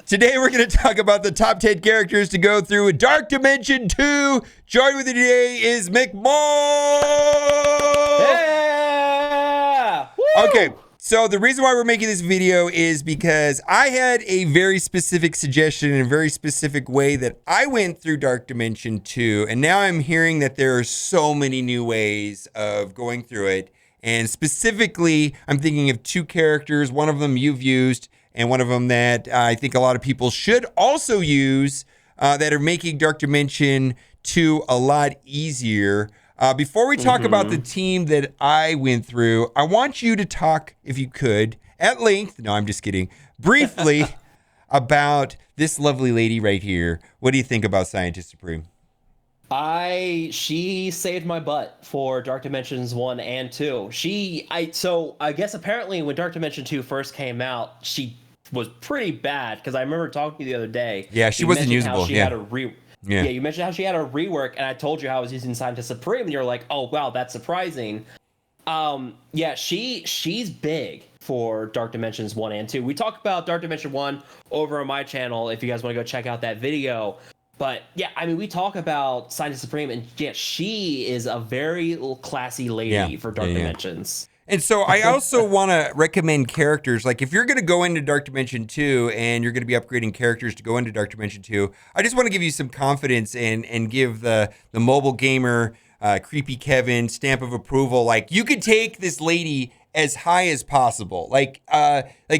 Today we're going to talk about the top 10 characters to go through Dark Dimension 2. Joining with me today is McMall. Yeah! Woo! Okay, so the reason why we're making this video is because I had a very specific suggestion in a very specific way that I went through Dark Dimension 2, and now I'm hearing that there are so many new ways of going through it. And specifically, I'm thinking of two characters, one of them you've used, and one of them that I think a lot of people should also use that are making Dark Dimension 2 a lot easier. Before we talk about the team that I went through, I want you to talk, if you could, at length, no, I'm just kidding, briefly about this lovely lady right here. What do you think about Scientist Supreme? She saved my butt for Dark Dimensions 1 and 2. So I guess apparently when Dark Dimension 2 first came out, she was pretty bad, because I remember talking to you the other day. Yeah, she wasn't usable. You mentioned how she had a rework, and I told you how I was using Scientist Supreme, and you're like, oh wow, that's surprising. Yeah, she's big for Dark Dimensions 1 and 2. We talked about Dark Dimension 1 over on my channel if you guys want to go check out that video. But yeah, I mean, we talk about Scientist Supreme, and yeah, she is a very classy lady for Dark Dimensions. And so I also want to recommend characters. Like if you're going to go into Dark Dimension 2 and you're going to be upgrading characters to go into Dark Dimension 2, I just want to give you some confidence and give the mobile gamer, Creepy Kevin, stamp of approval. Like you could take this lady as high as possible. Like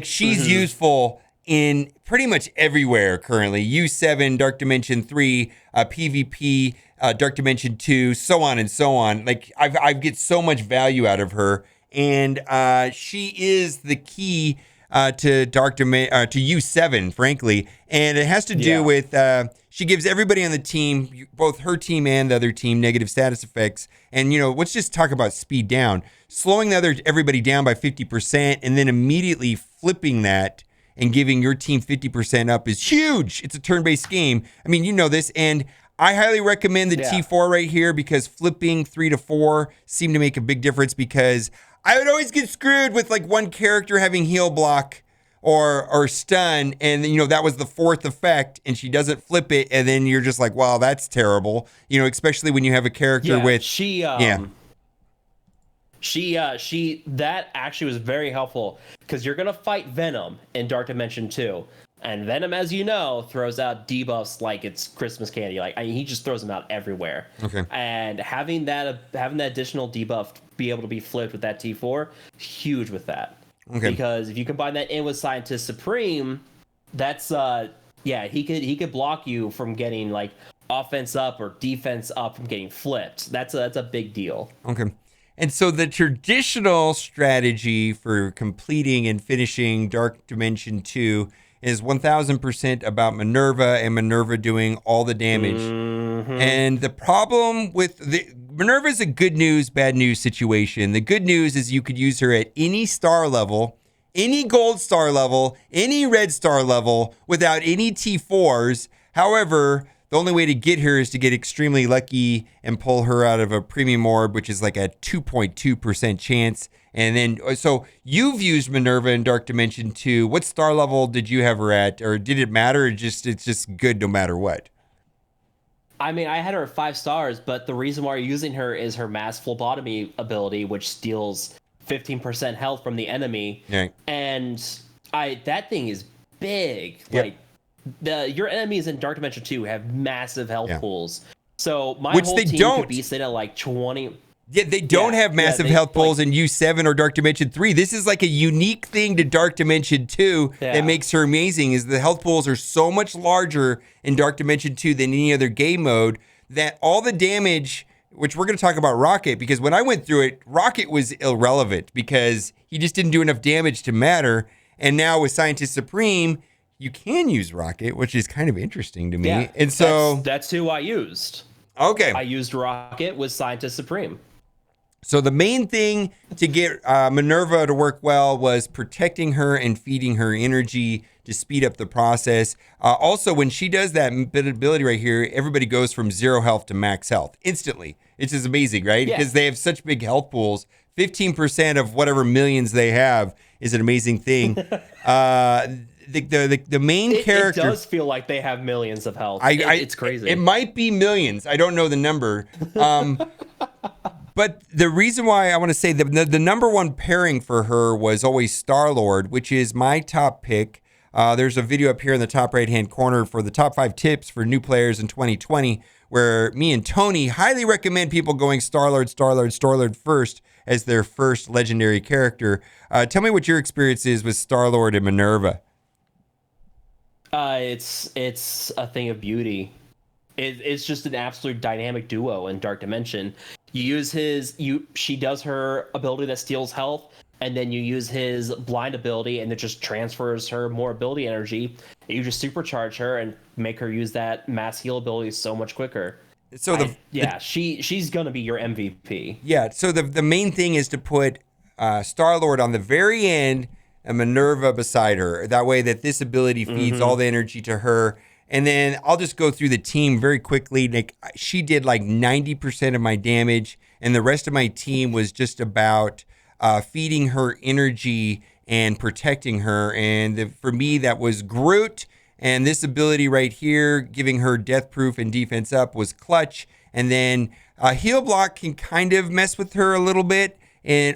she's useful in pretty much everywhere currently. U7, Dark Dimension 3, PvP, Dark Dimension 2, so on and so on. Like I get so much value out of her. And she is the key to U7, frankly. And it has to do with she gives everybody on the team, both her team and the other team, negative status effects. And, you know, let's just talk about speed down. Slowing everybody down by 50% and then immediately flipping that and giving your team 50% up is huge. It's a turn-based game. I mean, you know this. And I highly recommend the T4 right here, because flipping 3 to 4 seem to make a big difference, because I would always get screwed with like one character having heal block or stun, and you know that was the fourth effect, and she doesn't flip it, and then you're just like, wow, that's terrible. You know, especially when you have a character with that actually was very helpful, because you're gonna fight Venom in Dark Dimension 2. And Venom, as you know, throws out debuffs like it's Christmas candy. Like he just throws them out everywhere. Okay. And having that additional debuff be able to be flipped with that T4, huge with that. Okay. Because if you combine that in with Scientist Supreme, that's he could block you from getting like offense up or defense up from getting flipped. That's a big deal. Okay. And so the traditional strategy for completing and finishing Dark Dimension 2 is 1000% about Minn-Erva, and Minn-Erva doing all the damage. And the problem with Minn-Erva is a good news, bad news situation. The good news is you could use her at any star level, any gold star level, any red star level without any T4s. However, the only way to get her is to get extremely lucky and pull her out of a premium orb, which is like a 2.2% chance. And then, so you've used Minn-Erva in Dark Dimension 2. What star level did you have her at? Or did it matter? Or it's just good no matter what? I mean, I had her at 5 stars, but the reason why you're using her is her mass phlebotomy ability, which steals 15% health from the enemy. Right. And that thing is big. Yep. Like, your enemies in Dark Dimension 2 have massive health pools. So my whole team could be sitting at like 20... Yeah, they don't have massive health pools in U7 or Dark Dimension 3. This is like a unique thing to Dark Dimension 2 that makes her amazing, is the health pools are so much larger in Dark Dimension 2 than any other game mode, that all the damage, which we're going to talk about Rocket, because when I went through it, Rocket was irrelevant because he just didn't do enough damage to matter. And now with Scientist Supreme, you can use Rocket, which is kind of interesting to me. Yeah, and so that's who I used. Okay. I used Rocket with Scientist Supreme. So the main thing to get Minn-Erva to work well was protecting her and feeding her energy to speed up the process. Also, when she does that ability right here, everybody goes from 0 health to max health instantly. It's just amazing, right? Because they have such big health pools. 15% of whatever millions they have is an amazing thing. the main character. It does feel like they have millions of health. It's crazy. It might be millions. I don't know the number. But the reason why I want to say the number one pairing for her was always Star-Lord, which is my top pick. There's a video up here in the top right-hand corner for the top 5 tips for new players in 2020, where me and Tony highly recommend people going Star-Lord first as their first legendary character. Tell me what your experience is with Star-Lord and Minn-Erva. It's a thing of beauty. It's just an absolute dynamic duo in Dark Dimension. You use she does her ability that steals health, and then you use his blind ability, and it just transfers her more ability energy. You just supercharge her and make her use that mass heal ability so much quicker. So she's gonna be your MVP. Yeah. So the main thing is to put Star-Lord on the very end and Minn-Erva beside her. That way that this ability feeds all the energy to her. And then I'll just go through the team very quickly. Like, she did like 90% of my damage, and the rest of my team was just about feeding her energy and protecting her. And for me, that was Groot. And this ability right here, giving her death proof and defense up, was clutch. And then heal block can kind of mess with her a little bit,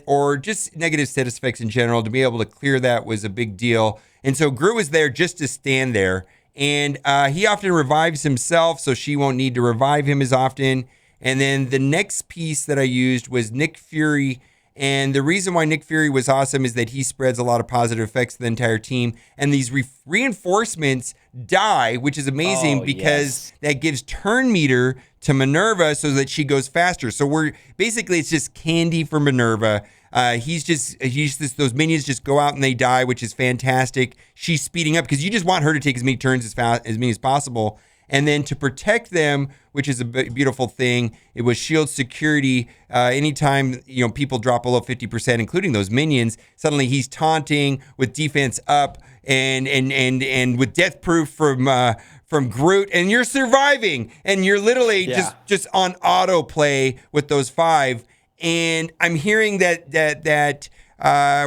or just negative status effects in general. To be able to clear that was a big deal. And so Groot was there just to stand there. And he often revives himself, so she won't need to revive him as often. And then the next piece that I used was Nick Fury. And the reason why Nick Fury was awesome is that he spreads a lot of positive effects to the entire team. And these reinforcements die, which is amazing because that gives turn meter to Minn-Erva so that she goes faster. So it's just candy for Minn-Erva. Those minions just go out and they die, which is fantastic. She's speeding up because you just want her to take as many turns as many as possible. And then to protect them, which is a beautiful thing, it was shield security. Anytime people drop below 50%, including those minions, suddenly he's taunting with defense up and with death proof from Groot, and you're surviving, and you're literally just on autoplay with those 5. And I'm hearing that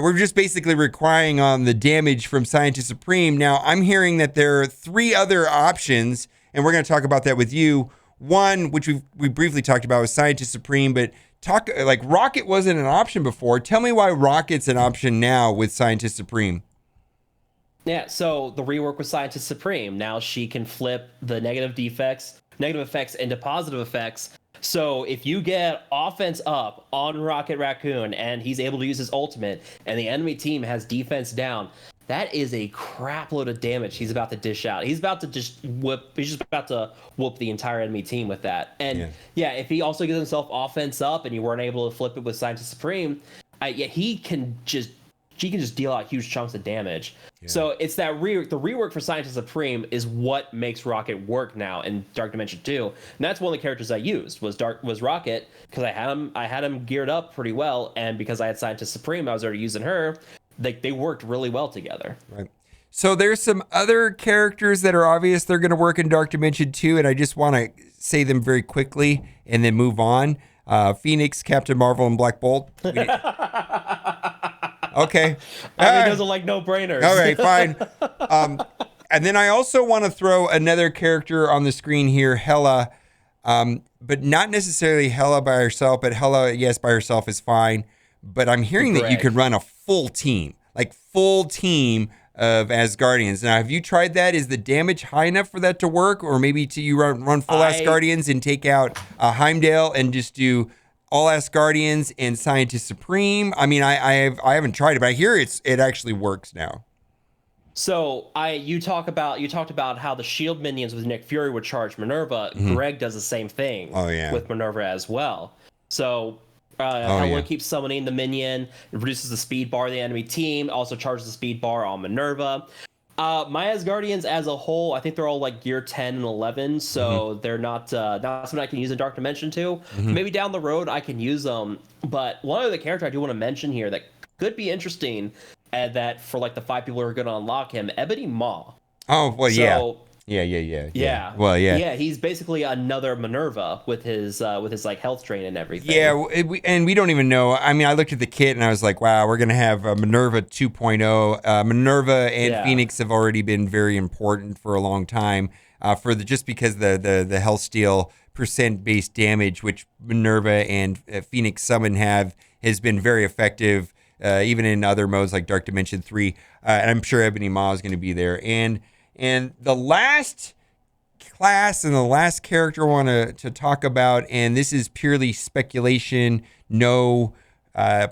we're just basically relying on the damage from Scientist Supreme. Now, I'm hearing that there are 3 other options, and we're going to talk about that with you. One, which we briefly talked about, was Scientist Supreme, but Rocket wasn't an option before. Tell me why Rocket's an option now with Scientist Supreme. Yeah, so the rework with Scientist Supreme. Now she can flip the negative effects into positive effects. So if you get offense up on Rocket Raccoon and he's able to use his ultimate and the enemy team has defense down, that is a crap load of damage he's about to dish out. He's just about to whoop the entire enemy team with that. And if he also gets himself offense up and you weren't able to flip it with Scientist Supreme, he can just deal out huge chunks of damage. Yeah. So it's that the rework for Scientist Supreme is what makes Rocket work now in Dark Dimension 2. And that's one of the characters I used was Rocket, because I had him geared up pretty well, and because I had Scientist Supreme, I was already using her. They worked really well together. Right. So there's some other characters that are obvious they're going to work in Dark Dimension 2, and I just want to say them very quickly and then move on. Phoenix, Captain Marvel, and Black Bolt. Okay. He doesn't like no-brainers. All right, fine. And then I also want to throw another character on the screen here, Hela, but not necessarily Hela by herself, but Hela, yes, by herself is fine. But I'm hearing that you could run a full team of Asgardians. Now, have you tried that? Is the damage high enough for that to work? Or maybe you run full Asgardians and take out Heimdall and just do all Asgardians and Scientist Supreme? I mean, I haven't tried it, but I hear it actually works now. So you talked about how the shield minions with Nick Fury would charge Minn-Erva. Mm-hmm. Greg does the same thing with Minn-Erva as well. So Hela keeps summoning the minion, it reduces the speed bar of the enemy team, also charges the speed bar on Minn-Erva. My Asgardians as a whole, I think they're all like gear 10 and 11, so they're not something I can use in Dark Dimension 2. Mm-hmm. Maybe down the road I can use them, but one other character I do want to mention here that could be interesting, that for like the 5 people who are going to unlock him, Ebony Maw. Oh, well, Yeah. Well, yeah. Yeah, he's basically another Minn-Erva with his like health drain and everything. Yeah, and we don't even know. I mean, I looked at the kit and I was like, wow, we're going to have Minn-Erva 2.0. Minn-Erva and Phoenix have already been very important for a long time just because the health steal percent-based damage, which Minn-Erva and Phoenix Summon has been very effective, even in other modes like Dark Dimension 3. And I'm sure Ebony Maw is going to be there. And the last class and the last character I want to talk about, and this is purely speculation, no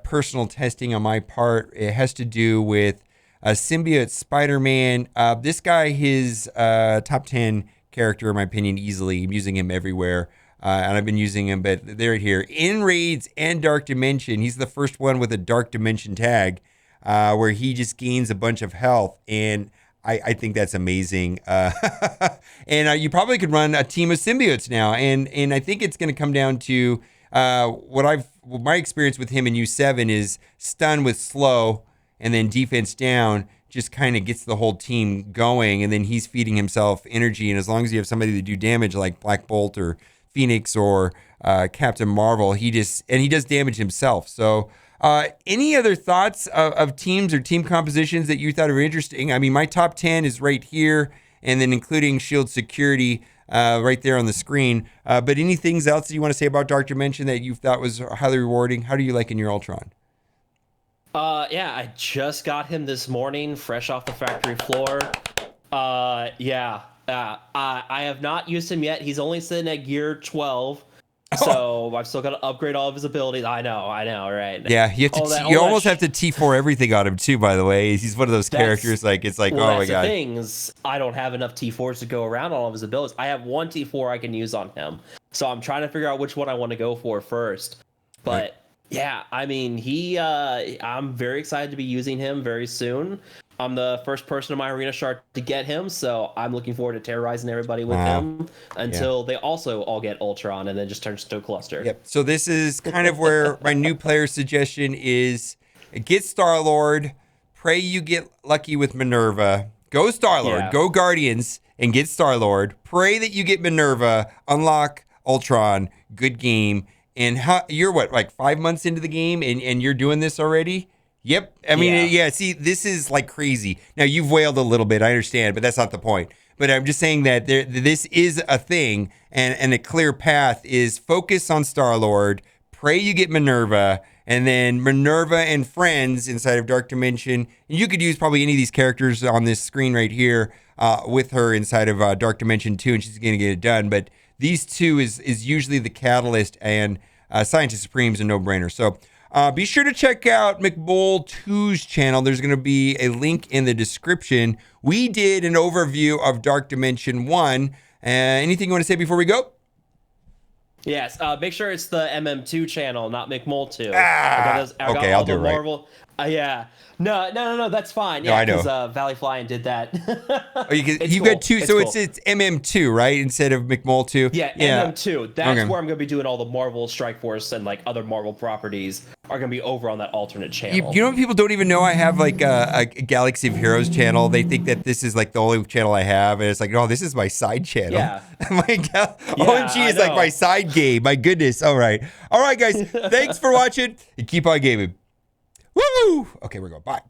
personal testing on my part. It has to do with Symbiote Spider-Man. This guy, his top 10 character, in my opinion, easily. I'm using him everywhere, and I've been using him, but they're here. In Raids and Dark Dimension, he's the first one with a Dark Dimension tag, where he just gains a bunch of health, and I think that's amazing. And you probably could run a team of symbiotes now. And I think it's going to come down to my experience with him in U7 is stun with slow and then defense down just kind of gets the whole team going. And then he's feeding himself energy. And as long as you have somebody to do damage like Black Bolt or Phoenix or Captain Marvel, he does damage himself. So any other thoughts of teams or team compositions that you thought were interesting? I mean, my top 10 is right here, and then including Shield Security right there on the screen. But anything else that you want to say about Dark Dimension that you thought was highly rewarding? How do you like in your Ultron? Yeah, I just got him this morning, fresh off the factory floor. I have not used him yet. He's only sitting at gear 12. So I've still got to upgrade all of his abilities. I know, right? Yeah, you almost have to T4 everything on him too. By the way, he's one of those characters oh my god. The things I don't have enough T4s to go around all of his abilities. I have one T4 I can use on him, so I'm trying to figure out which one I want to go for first. But yeah, I mean, I'm very excited to be using him very soon. I'm the first person in my arena shard to get him, so I'm looking forward to terrorizing everybody with him until they also all get Ultron and then just turns into a cluster. Yep. So this is kind of where my new player suggestion is: get Star-Lord, pray you get lucky with Minn-Erva, go Star-Lord, go Guardians, and get Star-Lord, pray that you get Minn-Erva, unlock Ultron, good game. And you're like 5 months into the game and you're doing this already? Yep. I mean, see, this is like crazy. Now, you've wailed a little bit, I understand, but that's not the point. But I'm just saying that this is a thing, and a clear path is focus on Star-Lord, pray you get Minn-Erva, and then Minn-Erva and friends inside of Dark Dimension. And you could use probably any of these characters on this screen right here with her inside of Dark Dimension 2, and she's going to get it done. But these two is usually the catalyst, and Scientist Supreme's a no-brainer. So be sure to check out McBowl2's channel. There's going to be a link in the description. We did an overview of Dark Dimension 1. Anything you want to say before we go? Yes, make sure it's the MM2 channel, not McMole2. Okay, I'll do it right. Yeah. No, that's fine. Yeah, no, I know. Because Valley Flying did that. You got two, so it's MM2, right, instead of McMole2? Yeah, MM2. That's where I'm going to be doing all the Marvel Strike Force and like other Marvel properties are going to be over on that alternate channel. You know, people don't even know I have like a Galaxy of Heroes channel. They think that this is like the only channel I have, and it's like, no, this is my side channel. Yeah. OMG is like my side game. My goodness. All right, guys. Thanks for watching, and keep on gaming. Woo! Okay, we're going. Bye.